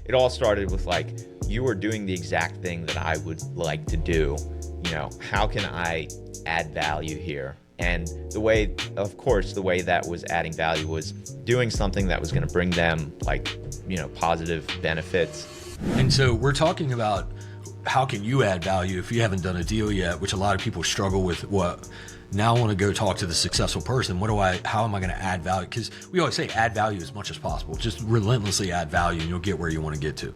it all started with like, you are doing the exact thing that I would like to do. How can I add value here? And the way that was adding value was doing something that was going to bring them like, positive benefits. And so we're talking about how can you add value if you haven't done a deal yet, which a lot of people struggle with. Now I want to go talk to the successful person. How am I going to add value? Because we always say add value as much as possible. Just relentlessly add value and you'll get where you want to get to.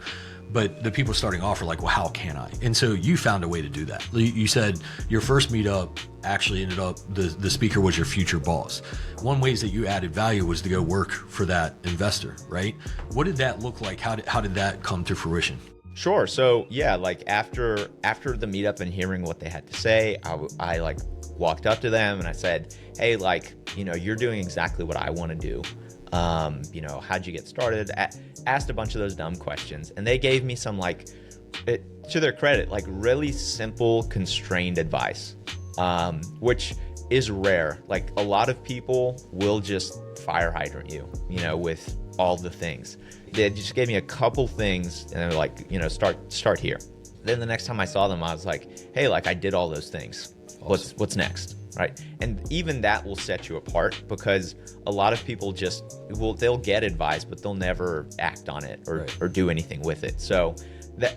But the people starting off are like, well, how can I? And so you found a way to do that. You said your first meetup actually ended up, the speaker was your future boss. One ways that you added value was to go work for that investor, right? What did that look like? How did that come to fruition? Sure. So yeah, like after the meetup and hearing what they had to say, I like walked up to them and I said, hey, like, you're doing exactly what I want to do. How'd you get started? Asked a bunch of those dumb questions, and they gave me some, like, to their credit, like really simple, constrained advice, which is rare. Like a lot of people will just fire hydrant you, with all the things. They just gave me a couple things and they're like, start here. Then the next time I saw them, I was like, hey, like I did all those things. Awesome. What's next? Right. And even that will set you apart, because a lot of people they'll get advice, but they'll never act on it or do anything with it. So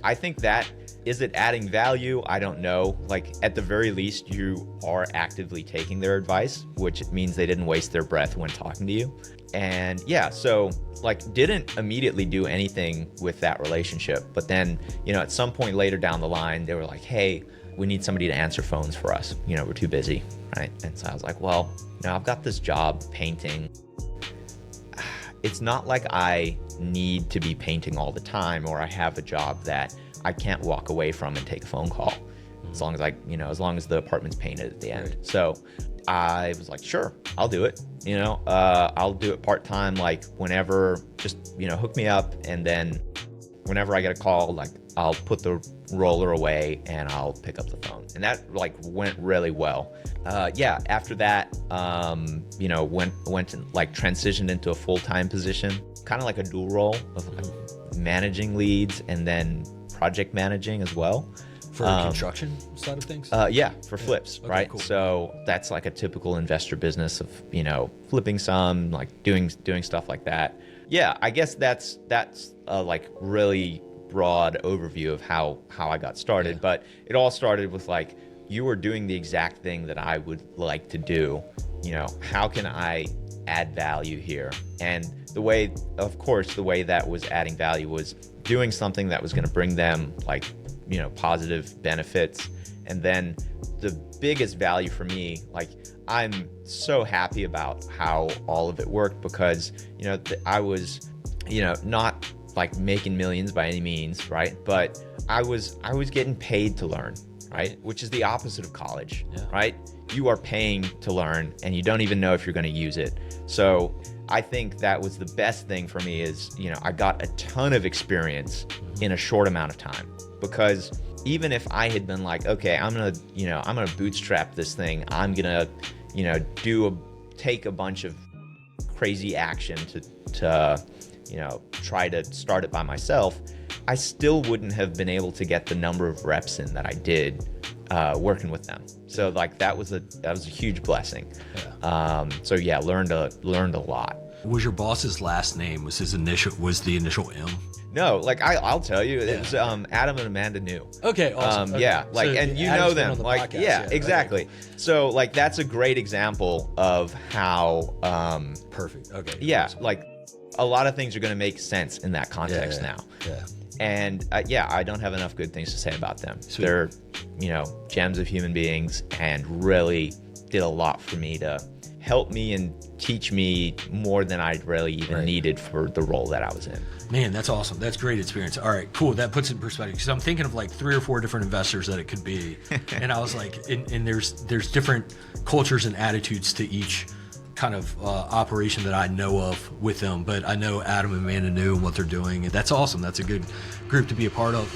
I think that, is it adding value? I don't know. Like at the very least, you are actively taking their advice, which means they didn't waste their breath when talking to you. And yeah, so like didn't immediately do anything with that relationship. But then, at some point later down the line, they were like, hey, we need somebody to answer phones for us. We're too busy, right? And so I was like, well, I've got this job painting. It's not like I need to be painting all the time, or I have a job that I can't walk away from and take a phone call, as long as as long as the apartment's painted at the end. Right. So I was like, sure, I'll do it. I'll do it part-time, like whenever, just, hook me up. And then whenever I get a call, like I'll put the roller away and I'll pick up the phone. And that like went really well. After that, went and like transitioned into a full-time position, kind of like a dual role of like managing leads and then project managing as well. For construction side of things? For flips, okay, right? Cool. So that's like a typical investor business of, flipping some, like doing stuff like that. Yeah, I guess that's a like really broad overview of how I got started. Yeah. But it all started with like, you were doing the exact thing that I would like to do. How can I add value here? And the way that was adding value was doing something that was going to bring them like, positive benefits. And then the biggest value for me, like I'm so happy about how all of it worked, because, I was, not like making millions by any means, right? But I was getting paid to learn, right? Which is the opposite of college, right? You are paying to learn and you don't even know if you're going to use it. So I think that was the best thing for me is, I got a ton of experience in a short amount of time. Because even if I had been like, okay, I'm gonna bootstrap this thing, I'm gonna, take a bunch of crazy action to try to start it by myself, I still wouldn't have been able to get the number of reps in that I did working with them. So like that was a huge blessing. Yeah. Learned a lot. Was your boss's last name, was the initial M? No, like I'll tell you, it was Adam and Amanda New. Okay, awesome. Okay. Yeah, like, so and you know them, like, podcast, yeah, exactly. Okay, cool. So like that's a great example of how perfect. Okay. Yeah, awesome. Like a lot of things are going to make sense in that context now. Yeah. And I don't have enough good things to say about them. Sweet. They're gems of human beings and really did a lot for me to help me and teach me more than I really even needed for the role that I was in. Man, that's awesome. That's great experience. All right, cool. That puts it in perspective, because I'm thinking of like 3 or 4 different investors that it could be. And I was like, and there's different cultures and attitudes to each kind of operation that I know of with them. But I know Adam and Amanda knew what they're doing. And that's awesome. That's a good group to be a part of.